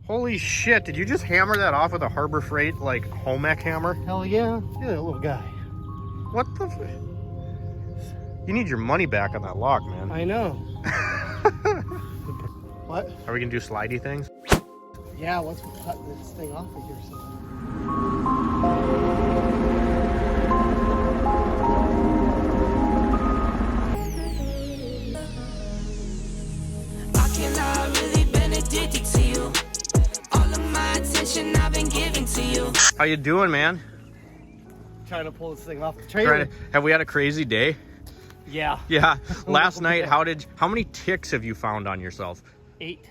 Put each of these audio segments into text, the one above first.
Holy shit, did you just hammer that off with a Harbor Freight, like, home ec hammer? Hell yeah. Yeah, that little guy. What the You need your money back on that lock, man. I know. What? Are we gonna do slidey things? Yeah, once we cut this thing off of here, so. How you doing, man? Trying to pull this thing off the trailer. Have we had a crazy day? Yeah. Yeah. Last night, how many ticks have you found on yourself? 8.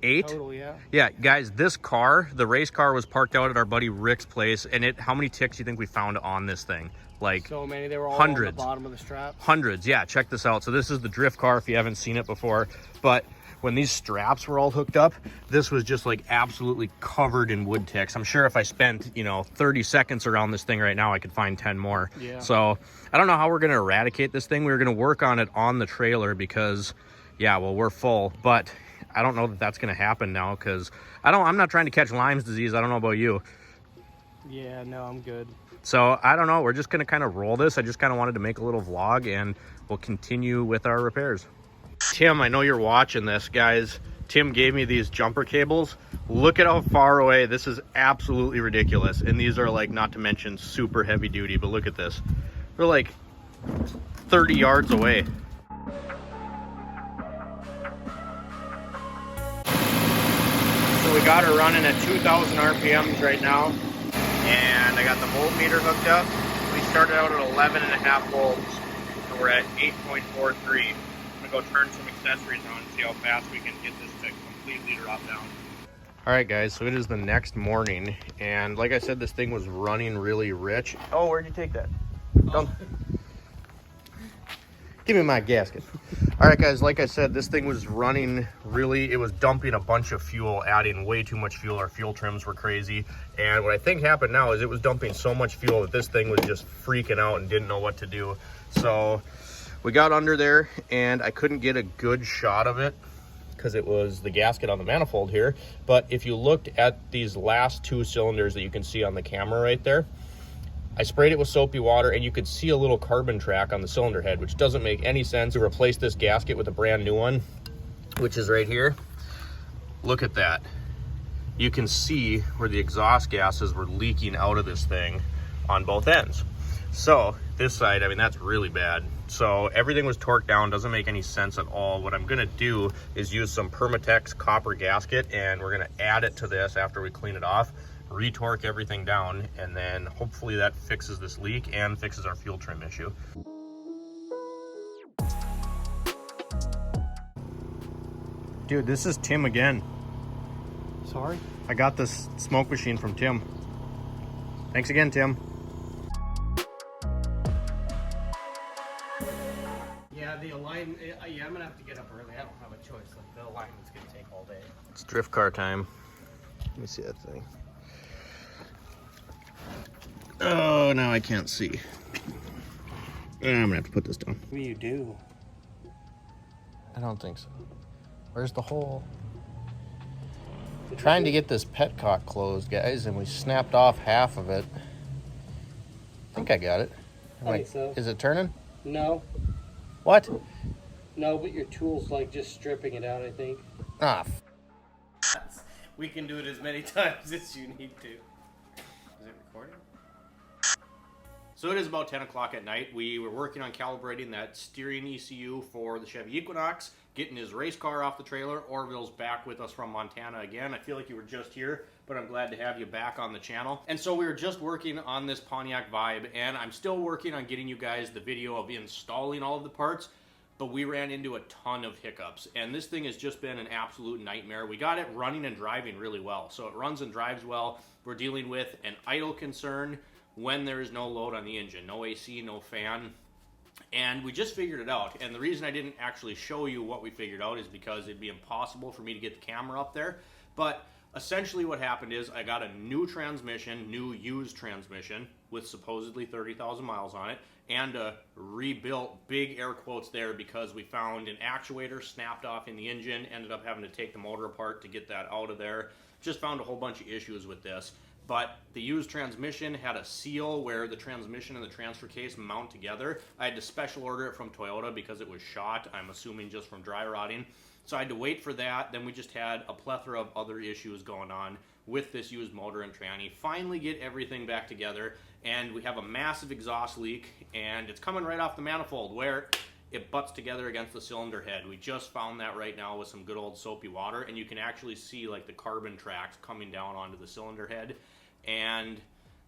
8? Total, yeah. Yeah, guys, this car, the race car, was parked out at our buddy Rick's place, and how many ticks do you think we found on this thing? Like so many. They were all hundreds. on the bottom of the strap. Hundreds, yeah. Check this out. So this is the drift car if you haven't seen it before. But when these straps were all hooked up, this was just like absolutely covered in wood ticks. I'm sure if I spent, 30 seconds around this thing right now, I could find 10 more. Yeah. So I don't know how we're going to eradicate this thing. We were going to work on it on the trailer because, yeah, well, we're full. But I don't know that that's going to happen now because I'm not trying to catch Lyme's disease. I don't know about you. Yeah, no, I'm good. So I don't know. We're just going to kind of roll this. I just kind of wanted to make a little vlog and we'll continue with our repairs. Tim, I know you're watching this, guys. Tim gave me these jumper cables. Look at how far away. This is absolutely ridiculous. And these are like, not to mention super heavy duty, but look at this. They're like 30 yards away. So we got her running at 2,000 RPMs right now. And I got the voltmeter hooked up. We started out at 11.5 volts. So we're at 8.43. I'm gonna go turn some accessories on and see how fast we can get this to completely drop down. All right, guys, so it is the next morning. And like I said, this thing was running really rich. Oh, where'd you take that? Don't. Give me my gasket. All right, guys, like I said, this thing was running it was dumping a bunch of fuel, adding way too much fuel. Our fuel trims were crazy. And what I think happened now is it was dumping so much fuel that this thing was just freaking out and didn't know what to do. So we got under there and I couldn't get a good shot of it because it was the gasket on the manifold here. But if you looked at these last 2 cylinders that you can see on the camera right there, I sprayed it with soapy water and you could see a little carbon track on the cylinder head, which doesn't make any sense. To replace this gasket with a brand new one, which is right here. Look at that. You can see where the exhaust gases were leaking out of this thing on both ends. So this side, I mean, that's really bad. So everything was torqued down, doesn't make any sense at all. What I'm gonna do is use some Permatex copper gasket and we're gonna add it to this after we clean it off, retorque everything down, and then hopefully that fixes this leak and fixes our fuel trim issue. Dude, this is Tim again. Sorry? I got this smoke machine from Tim. Thanks again, Tim. Yeah, the alignment, yeah, I'm gonna have to get up early. I don't have a choice. Like, the alignment's gonna take all day. It's drift car time. Let me see that thing. Oh, now I can't see. I'm gonna have to put this down. What do you do? I don't think so. Where's the hole? I'm trying to get this petcock closed, guys, and we snapped off half of it. I think I got it. I think so. Is it turning? No. What? No, but your tool's like just stripping it out, I think. Ah. We can do it as many times as you need to. Is it recording? So it is about 10 o'clock at night. We were working on calibrating that steering ECU for the Chevy Equinox, getting his race car off the trailer. Orville's back with us from Montana again. I feel like you were just here, but I'm glad to have you back on the channel. And so we were just working on this Pontiac Vibe, and I'm still working on getting you guys the video of installing all of the parts, but we ran into a ton of hiccups, and this thing has just been an absolute nightmare. We got it running and driving really well, so it runs and drives well. We're dealing with an idle concern when there is no load on the engine, no AC, no fan, and we just figured it out. And the reason I didn't actually show you what we figured out is because it'd be impossible for me to get the camera up there. But essentially what happened is I got a new transmission, new used transmission with supposedly 30,000 miles on it, and a rebuilt, big air quotes there, because we found an actuator snapped off in the engine, ended up having to take the motor apart to get that out of there. Just found a whole bunch of issues with this. But the used transmission had a seal where the transmission and the transfer case mount together. I had to special order it from Toyota because it was shot, I'm assuming just from dry rotting. So I had to wait for that. Then we just had a plethora of other issues going on with this used motor and tranny. Finally get everything back together, and we have a massive exhaust leak, and it's coming right off the manifold where it butts together against the cylinder head. We just found that right now with some good old soapy water, and you can actually see like the carbon tracks coming down onto the cylinder head. And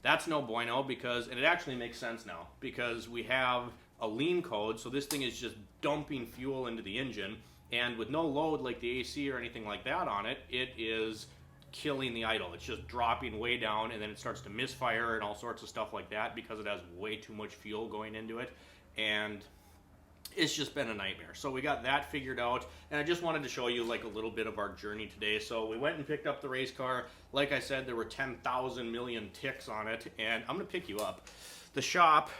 that's no bueno, because, and it actually makes sense now, because we have a lean code, so this thing is just dumping fuel into the engine, and with no load like the AC or anything like that on it, it is killing the idle. It's just dropping way down, and then it starts to misfire and all sorts of stuff like that because it has way too much fuel going into it, and it's just been a nightmare. So we got that figured out, and I just wanted to show you like a little bit of our journey today. So we went and picked up the race car. Like I said, there were 10,000 million ticks on it, and I'm gonna pick you up. The shop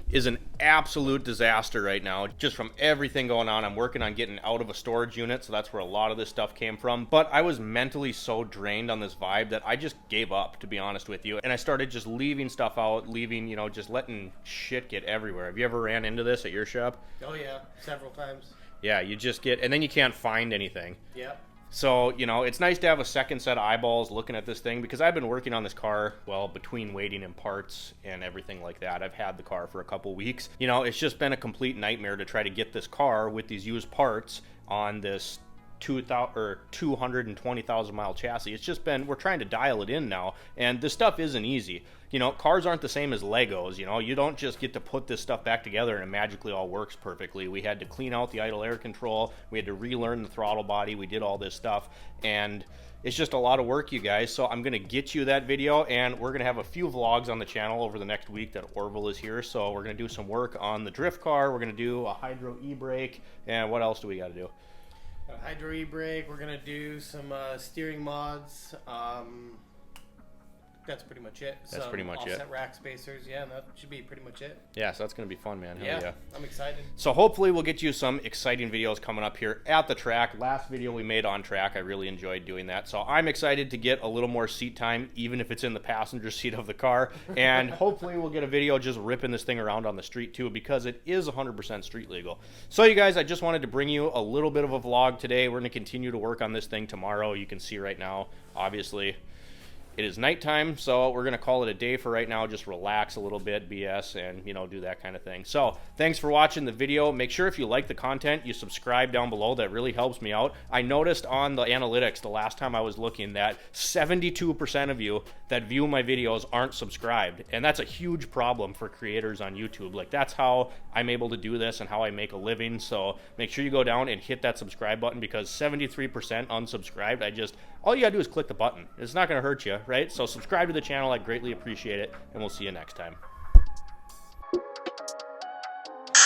is an absolute disaster right now, just from everything going on. I'm working on getting out of a storage unit, so that's where a lot of this stuff came from. But I was mentally so drained on this vibe that I just gave up, to be honest with you. And I started just leaving stuff out, leaving, you know, just letting shit get everywhere. Have you ever ran into this at your shop? Oh yeah, several times. Yeah, you just get, and then you can't find anything. Yep. So, you know, it's nice to have a second set of eyeballs looking at this thing, because I've been working on this car, well, between waiting and parts and everything like that. I've had the car for a couple weeks. You know, it's just been a complete nightmare to try to get this car with these used parts on this 220,000 mile chassis. It's just been, we're trying to dial it in now, and this stuff isn't easy. You know, cars aren't the same as Legos. You know, you don't just get to put this stuff back together and it magically all works perfectly. We had to clean out the idle air control. We had to relearn the throttle body. We did all this stuff, and it's just a lot of work, you guys. So I'm going to get you that video, and we're going to have a few vlogs on the channel over the next week that Orville is here. So we're going to do some work on the drift car. We're going to do a hydro e-brake, and what else do we got to do? Hydro e-brake. We're gonna do some steering mods. That's pretty much it. That's pretty much it. Offset rack spacers. Yeah, that should be pretty much it. Yeah, so that's going to be fun, man. Hell yeah. I'm excited. So hopefully we'll get you some exciting videos coming up here at the track. Last video we made on track, I really enjoyed doing that. So I'm excited to get a little more seat time, even if it's in the passenger seat of the car. And hopefully we'll get a video just ripping this thing around on the street too, because it is 100% street legal. So you guys, I just wanted to bring you a little bit of a vlog today. We're going to continue to work on this thing tomorrow. You can see right now, obviously, it is nighttime, so we're going to call it a day for right now. Just relax a little bit, BS, and, you know, do that kind of thing. So thanks for watching the video. Make sure if you like the content, you subscribe down below. That really helps me out. I noticed on the analytics the last time I was looking that 72% of you that view my videos aren't subscribed, and that's a huge problem for creators on YouTube. Like, that's how I'm able to do this and how I make a living. So make sure you go down and hit that subscribe button, because 73% unsubscribed. All you gotta do is click the button. It's not gonna hurt you, right? So subscribe to the channel. I greatly appreciate it, and we'll see you next time.